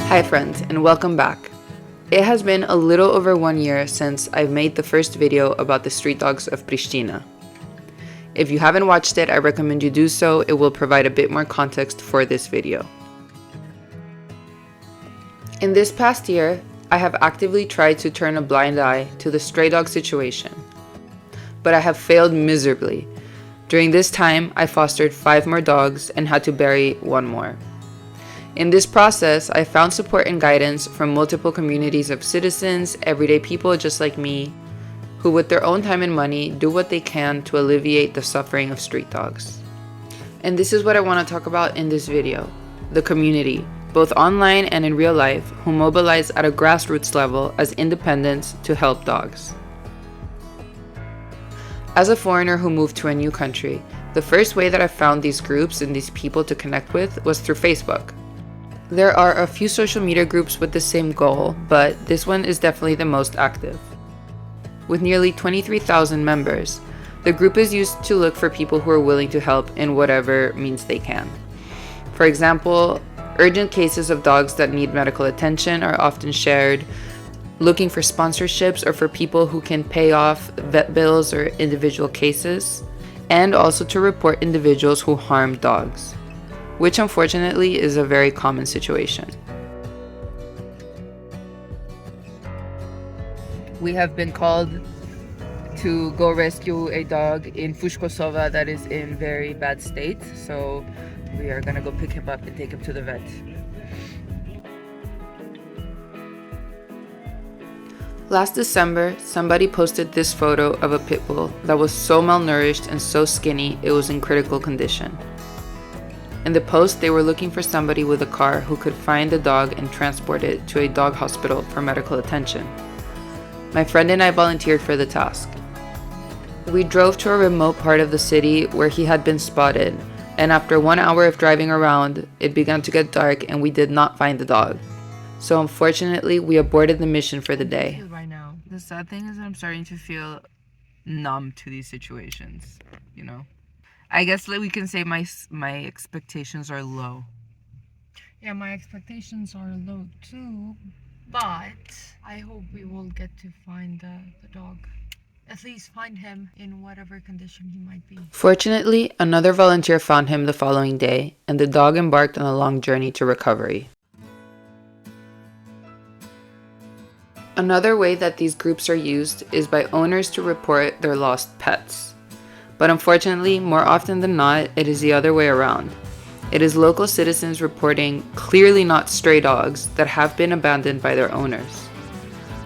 Hi friends, and welcome back. It has been a little over 1 year since I've made the first video about the street dogs of Pristina. If you haven't watched it, I recommend you do so. It will provide a bit more context for this video. In this past year, I have actively tried to turn a blind eye to the stray dog situation, but I have failed miserably. During this time, I fostered 5 more dogs and had to bury 1 more. In this process, I found support and guidance from multiple communities of citizens, everyday people just like me, who with their own time and money do what they can to alleviate the suffering of street dogs. And this is what I want to talk about in this video: the community, both online and in real life, who mobilize at a grassroots level as independents to help dogs. As a foreigner who moved to a new country, the first way that I found these groups and these people to connect with was through Facebook. There are a few social media groups with the same goal, but this one is definitely the most active. With nearly 23,000 members, the group is used to look for people who are willing to help in whatever means they can. For example, urgent cases of dogs that need medical attention are often shared, looking for sponsorships or for people who can pay off vet bills or individual cases, and also to report individuals who harm dogs, which unfortunately is a very common situation. We have been called to go rescue a dog in Kosovo that is in very bad state, so we are gonna go pick him up and take him to the vet. Last December, somebody posted this photo of a pit bull that was so malnourished and so skinny it was in critical condition. In the post, they were looking for somebody with a car who could find the dog and transport it to a dog hospital for medical attention. My friend and I volunteered for the task. We drove to a remote part of the city where he had been spotted, and after 1 hour of driving around, it began to get dark and we did not find the dog. So unfortunately, we aborted the mission for the day. Right now, the sad thing is I'm starting to feel numb to these situations, you know? I guess we can say my expectations are low. Yeah, my expectations are low too, but I hope we will get to find the dog. At least find him in whatever condition he might be. Fortunately, another volunteer found him the following day, and the dog embarked on a long journey to recovery. Another way that these groups are used is by owners to report their lost pets. But unfortunately, more often than not, it is the other way around. It is local citizens reporting clearly not stray dogs that have been abandoned by their owners.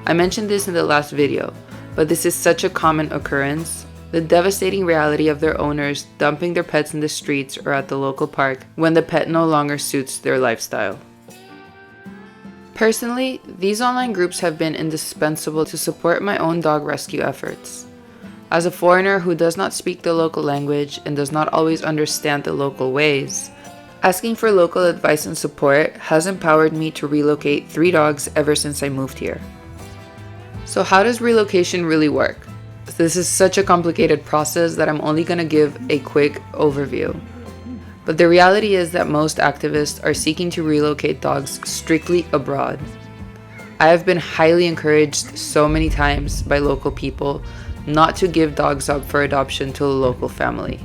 I mentioned this in the last video, but this is such a common occurrence: the devastating reality of their owners dumping their pets in the streets or at the local park when the pet no longer suits their lifestyle. Personally, these online groups have been indispensable to support my own dog rescue efforts. As a foreigner who does not speak the local language and does not always understand the local ways, asking for local advice and support has empowered me to relocate 3 dogs ever since I moved here. So how does relocation really work? This is such a complicated process that I'm only going to give a quick overview. But the reality is that most activists are seeking to relocate dogs strictly abroad. I have been highly encouraged so many times by local people not to give dogs up for adoption to a local family.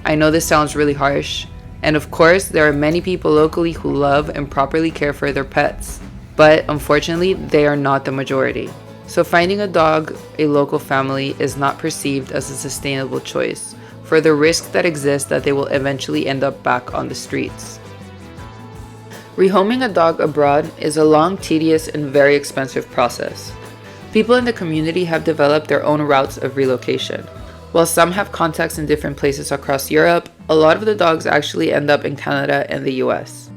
I know this sounds really harsh, and of course there are many people locally who love and properly care for their pets, but unfortunately they are not the majority. So finding a dog a local family is not perceived as a sustainable choice, for the risk that exists that they will eventually end up back on the streets. Rehoming a dog abroad is a long, tedious, and very expensive process. People in the community have developed their own routes of relocation. While some have contacts in different places across Europe, a lot of the dogs actually end up in Canada and the US.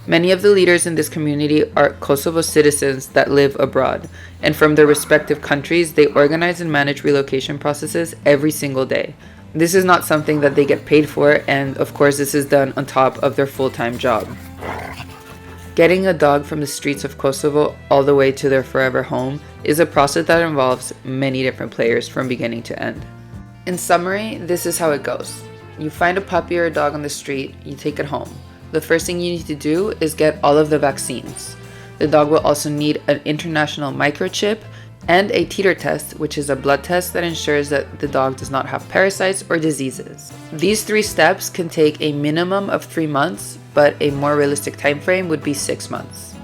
Many of the leaders in this community are Kosovo citizens that live abroad, and from their respective countries, they organize and manage relocation processes every single day. This is not something that they get paid for, and of course this is done on top of their full-time job. Getting a dog from the streets of Kosovo all the way to their forever home is a process that involves many different players from beginning to end. In summary, this is how it goes. You find a puppy or a dog on the street, you take it home. The first thing you need to do is get all of the vaccines. The dog will also need an international microchip and a teeter test, which is a blood test that ensures that the dog does not have parasites or diseases. These 3 steps can take a minimum of 3 months, but a more realistic time frame would be 6 months.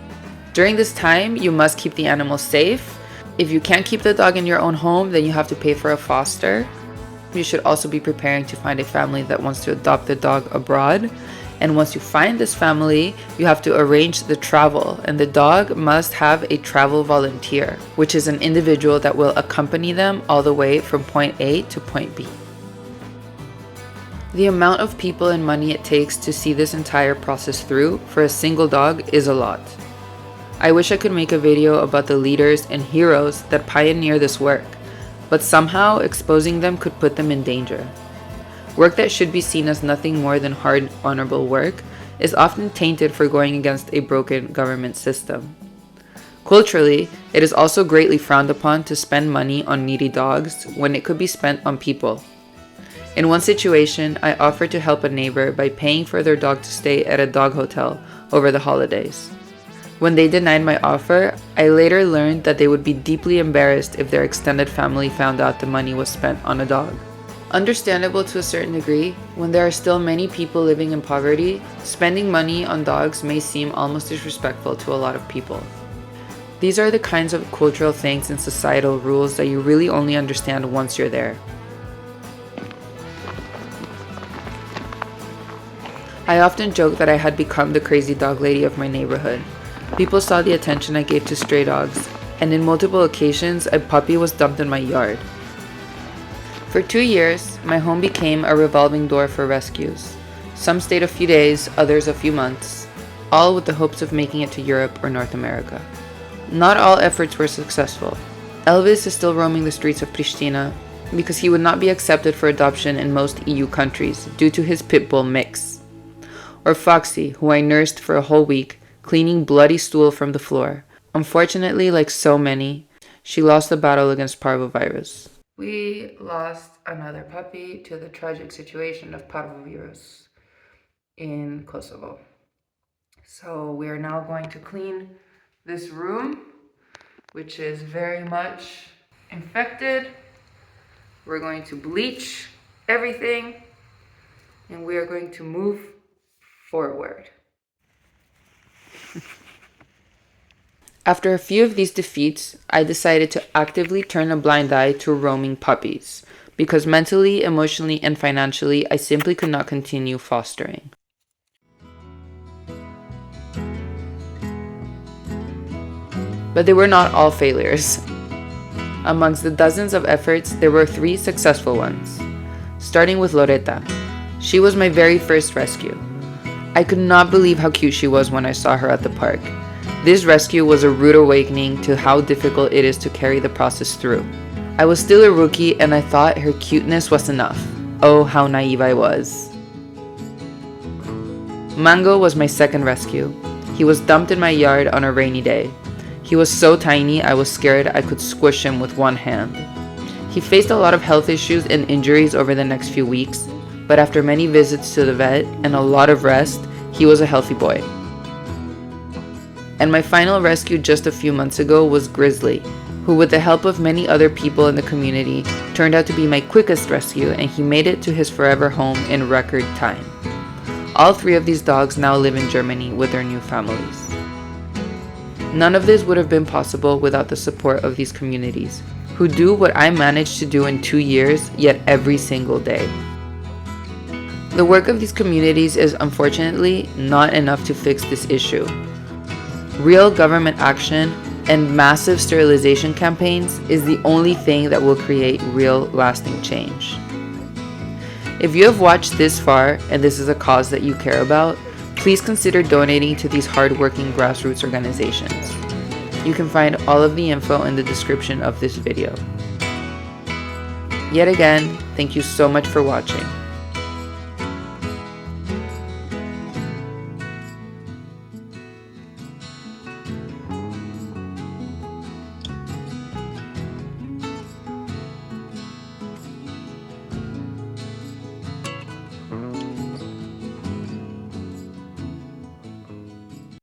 During this time, you must keep the animal safe. If you can't keep the dog in your own home, then you have to pay for a foster. You should also be preparing to find a family that wants to adopt the dog abroad. And once you find this family, you have to arrange the travel, and the dog must have a travel volunteer, which is an individual that will accompany them all the way from point A to point B. The amount of people and money it takes to see this entire process through for a single dog is a lot. I wish I could make a video about the leaders and heroes that pioneer this work, but somehow exposing them could put them in danger. Work that should be seen as nothing more than hard, honorable work is often tainted for going against a broken government system. Culturally, it is also greatly frowned upon to spend money on needy dogs when it could be spent on people. In one situation, I offered to help a neighbor by paying for their dog to stay at a dog hotel over the holidays. When they denied my offer, I later learned that they would be deeply embarrassed if their extended family found out the money was spent on a dog. Understandable to a certain degree, when there are still many people living in poverty, spending money on dogs may seem almost disrespectful to a lot of people. These are the kinds of cultural things and societal rules that you really only understand once you're there. I often joke that I had become the crazy dog lady of my neighborhood. People saw the attention I gave to stray dogs, and in multiple occasions, a puppy was dumped in my yard. For 2 years, my home became a revolving door for rescues. Some stayed a few days, others a few months, all with the hopes of making it to Europe or North America. Not all efforts were successful. Elvis is still roaming the streets of Pristina because he would not be accepted for adoption in most EU countries due to his pit bull mix. Or Foxy, who I nursed for a whole week, cleaning bloody stool from the floor. Unfortunately, like so many, she lost the battle against parvovirus. We lost another puppy to the tragic situation of parvovirus in Kosovo. So we are now going to clean this room, which is very much infected. We're going to bleach everything, and we are going to move forward. After a few of these defeats, I decided to actively turn a blind eye to roaming puppies, because mentally, emotionally, and financially, I simply could not continue fostering. But they were not all failures. Amongst the dozens of efforts, there were 3 successful ones. Starting with Loreta. She was my very first rescue. I could not believe how cute she was when I saw her at the park. This rescue was a rude awakening to how difficult it is to carry the process through. I was still a rookie and I thought her cuteness was enough. Oh, how naive I was. Mango was my second rescue. He was dumped in my yard on a rainy day. He was so tiny I was scared I could squish him with one hand. He faced a lot of health issues and injuries over the next few weeks, but after many visits to the vet and a lot of rest, he was a healthy boy. And my final rescue just a few months ago was Grizzly, who with the help of many other people in the community turned out to be my quickest rescue, and he made it to his forever home in record time. All 3 of these dogs now live in Germany with their new families. None of this would have been possible without the support of these communities, who do what I managed to do in 2 years, yet every single day. The work of these communities is unfortunately not enough to fix this issue. Real government action and massive sterilization campaigns is the only thing that will create real lasting change. If you have watched this far and this is a cause that you care about, please consider donating to these hardworking grassroots organizations. You can find all of the info in the description of this video. Yet again, thank you so much for watching.